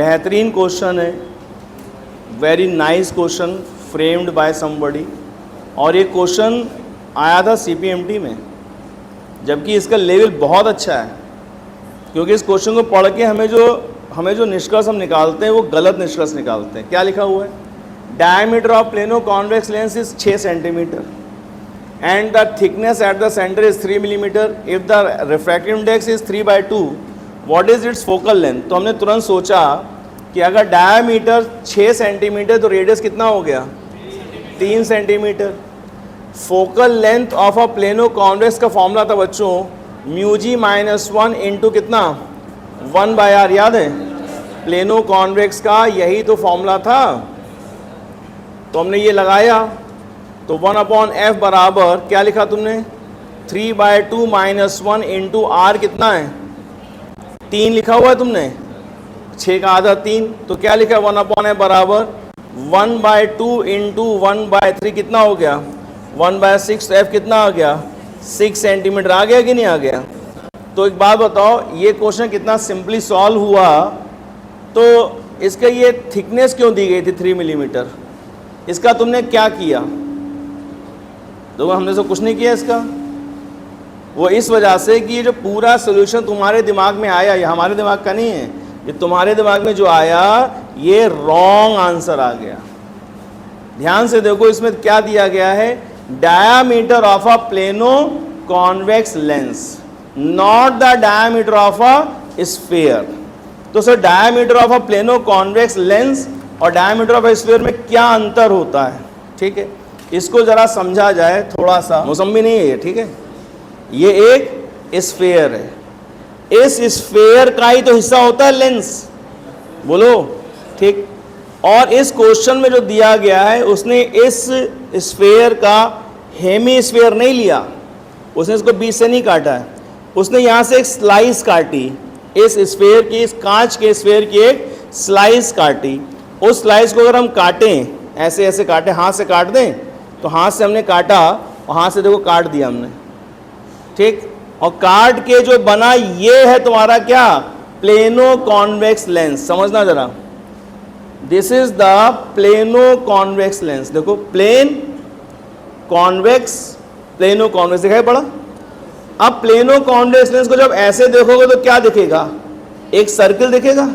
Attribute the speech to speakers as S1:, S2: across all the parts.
S1: बेहतरीन क्वेश्चन है, very nice question framed by somebody. और ये क्वेश्चन आया था CPMT में, जबकि इसका लेवल बहुत अच्छा है, क्योंकि इस क्वेश्चन को पढ़ के हमें जो निष्कर्ष हम निकालते हैं वो गलत निष्कर्ष निकालते हैं। क्या लिखा हुआ है? Diameter of plano convex lens is 6 centimetre and the thickness at the centre is 3 millimetre. If the refractive index is 3/2, what is it's focal length? तो हमने तुरंत सोचा कि अगर डायमीटर 6 सेंटीमीटर तो रेडियस कितना हो गया? 3 centimetre. Focal length of a plano convex का फॉर्मूला था बच्चों μg - 1 इंटू कितना? 1/r। याद है? प्लेनो कॉन्वेक्स का यही तो फॉर्मूला था। तो हमने ये लगाया, तो 1/f बराबर क्या लिखा तुमने? 3/2 - 1 इंटू r कितना है? 3 लिखा हुआ है तुमने, 6 का आधा 3, तो क्या लिखा है? 1/f बराबर 1/2 इंटू 1/3 कितना हो गया? 1/6। तो f कितना आ गया? 6 सेंटीमीटर। आ गया कि नहीं आ गया? तो एक बात बताओ, ये क्वेश्चन कितना सिंपली सॉल्व हुआ, तो इसका ये थिकनेस क्यों दी गई थी 3 मिलीमीटर? इसका तुमने क्या किया? तो हमने तो कुछ नहीं किया इसका। वो इस वजह से कि ये जो पूरा सोल्यूशन तुम्हारे दिमाग में आया, ये हमारे दिमाग का नहीं है, ये तुम्हारे दिमाग में जो आया ये रॉन्ग आंसर आ गया। ध्यान से देखो, इसमें क्या दिया गया है? Diameter of a plano convex lens, not the diameter of a sphere. तो sir diameter of a plano convex lens और डायामीटर ऑफ अ स्फीयर में क्या अंतर होता है? ठीक है, इसको जरा समझा जाए थोड़ा सा। मौसमी नहीं है ये, ठीक है? ये एक स्फीयर है, इस स्फीयर का ही तो हिस्सा होता है लेंस, बोलो ठीक। और इस क्वेश्चन में जो दिया गया है उसने इस स्फीयर का हेमीस्फीयर नहीं लिया, उसने इसको बीच से नहीं काटा है, उसने यहाँ से एक स्लाइस काटी, इस स्फीयर की, इस कांच के स्फीयर की एक स्लाइस काटी। उस स्लाइस को अगर हम काटें, ऐसे ऐसे काटें, हाथ से काट दें, तो हाथ से हमने काटा और हाथ से देखो काट दिया हमने, ठीक। और काट के जो बना ये है तुम्हारा क्या? Plano convex lens. समझना जरा, this is the plano convex lens. देखो प्लेन कॉन्वेक्स, प्लेनो कॉन्वेक्स दिखाई पड़ा। अब प्लेनो कॉन्वेक्स लेंस को जब ऐसे देखोगे तो क्या दिखेगा? एक सर्किल दिखेगा,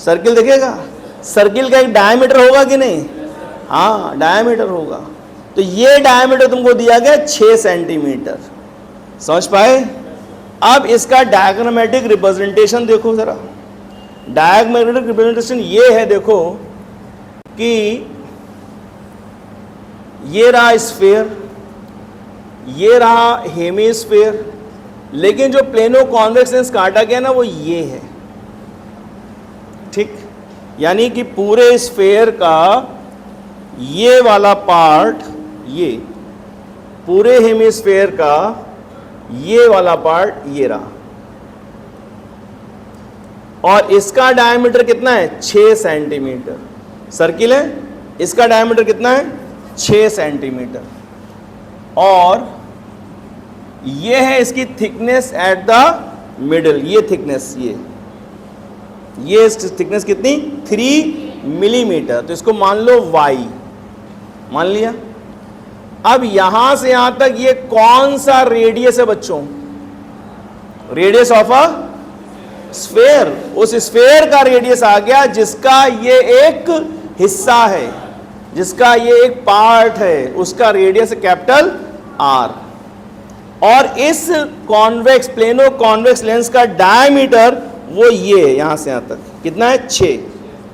S1: सर्किल दिखेगा। सर्किल का एक डायमीटर होगा कि नहीं? हाँ, डायमीटर होगा। तो ये डायमीटर तुमको दिया गया 6 सेंटीमीटर। समझ पाए? अब इसका डायग्रामेटिक रिप्रेजेंटेशन देखो जरा। डायग्रामेटिक रिप्रेजेंटेशन ये है, देखो कि ये रहा स्फीयर, ये रहा हेमीस्फीयर, लेकिन जो प्लेनो कॉन्वेक्स लेंस काटा गया ना वो ये है, ठीक। यानी कि पूरे स्फीयर का ये वाला पार्ट, ये पूरे हेमीस्फीयर का ये वाला पार्ट ये रहा, और इसका डायमीटर कितना है? 6 सेंटीमीटर। सर्किल है, इसका डायमीटर कितना है? 6 सेंटीमीटर। और ये है इसकी थिकनेस एट द मिडल, ये थिकनेस, ये इसकी थिकनेस कितनी? 3 मिलीमीटर। तो इसको मान लो y, मान लिया। अब यहां से यहां तक ये कौन सा रेडियस है बच्चों? Radius of a sphere. उस स्फीयर का रेडियस आ गया जिसका ये एक हिस्सा है, जिसका ये एक पार्ट है, उसका रेडियस कैपिटल R। और इस कॉन्वेक्स, प्लेनो कॉन्वेक्स लेंस का डायमीटर वो ये यहां से यहां तक कितना है? 6।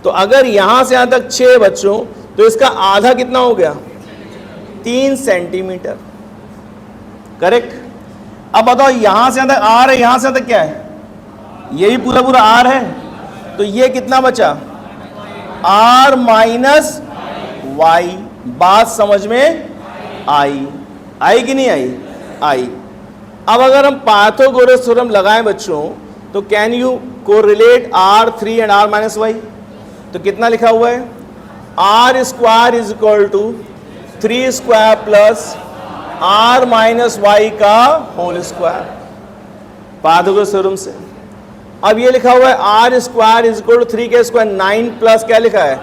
S1: तो अगर यहां से यहां तक 6 बच्चों, तो इसका आधा कितना हो गया? 3 सेंटीमीटर। करेक्ट। अब बताओ, यहां से यहां तक R है, यहां से यहां तक क्या है? ये भी पूरा पूरा R है, तो ये कितना बचा? R minus Y। बात समझ में आई कि नहीं आई? अब अगर हम पाइथागोरस थ्योरम लगाएं बच्चों, तो can you correlate R3 and R minus Y? तो कितना लिखा हुआ है? R square is equal to 3 square plus R minus Y का होल स्क्वायर, पाइथागोरस थ्योरम से। अब ये लिखा हुआ है R square is equal to 3k² 9 plus क्या लिखा है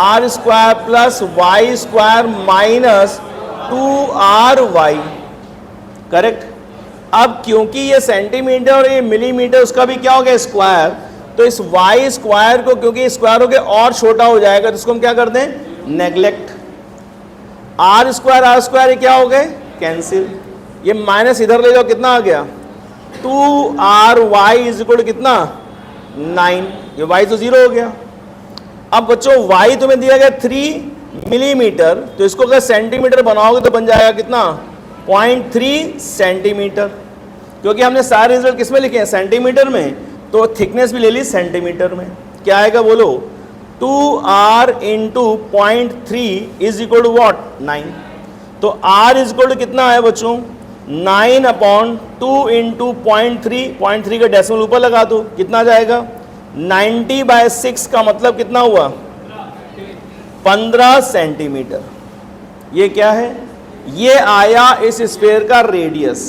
S1: R square plus Y square minus 2RY, correct. अब क्योंकि ये सेंटीमीटर और ये मिलीमीटर उसका भी क्या हो गया स्क्वायर, तो इस y स्क्वायर को क्योंकि स्क्वायर हो गया और छोटा हो जाएगा तो इसको हम क्या करते हैं नेग्लेक्ट। आर स्क्वायर ये क्या हो गए कैंसिल, ये माइनस इधर ले जाओ कितना आ गया 2RY इज इक्वल टू कितना 9, ये y तो 0 हो गया। अब बच्चों y तुम्हें दिया गया 3 मिलीमीटर, तो इसको अगर सेंटीमीटर बनाओगे तो बन जाएगा कितना 0.3 सेंटीमीटर, क्योंकि हमने सारे रिजल्ट किस में लिखे हैं सेंटीमीटर में, तो थिकनेस भी ले ली सेंटीमीटर में। क्या आएगा बोलो 2R into 0.3 is equal to what 9, तो R इज इक्वल टू कितना है बच्चों 9/2 इंटू 0.3 का डेसिमल ऊपर लगा दो कितना आ जाएगा 90/6 का मतलब कितना हुआ 15 सेंटीमीटर। ये क्या है, ये आया इस स्फीयर का रेडियस।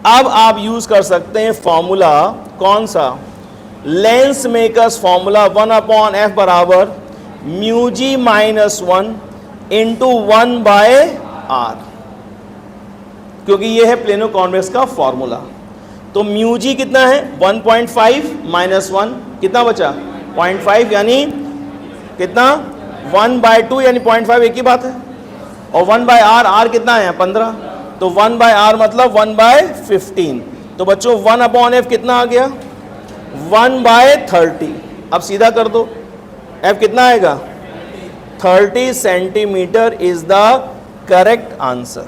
S1: अब आप यूज कर सकते हैं फॉर्मूला कौन सा, लेंस मेकर्स फॉर्मूला 1/f बराबर μg माइनस 1 इंटू 1/r, क्योंकि ये है प्लेनो कॉन्वेक्स का फॉर्मूला। तो μg कितना है 1.5 माइनस 1 कितना बचा 0.5 यानी कितना 1/2 यानी 0.5 एक ही बात है, और 1/r r कितना है 15, तो 1/r मतलब 1/15, तो बच्चों 1/f कितना आ गया 1/30। अब सीधा कर दो f कितना आएगा 30 centimetre is the correct answer.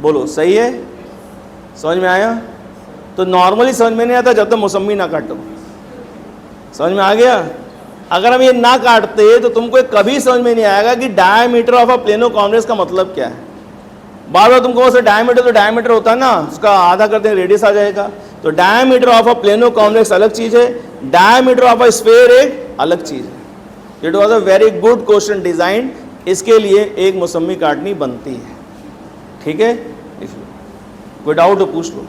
S1: बोलो सही है, समझ में आया। तो नॉर्मली समझ में नहीं आता जब तक मौसमी ना काटो, समझ में आ गया। अगर हम ये ना काटते तो तुमको कभी समझ में नहीं आएगा कि diameter of a plano convex का मतलब क्या है। बार बार तुमको वैसे डायमीटर तो डायमीटर होता है ना, उसका आधा करते हैं रेडियस आ जाएगा, तो diameter of a plano convex अलग चीज है, डायमीटर ऑफ अ स्फीयर एक अलग चीज है। It was a very good question design, इसके लिए एक मौसमी काटनी बनती है, ठीक है। कोई डाउट हो पूछ लो।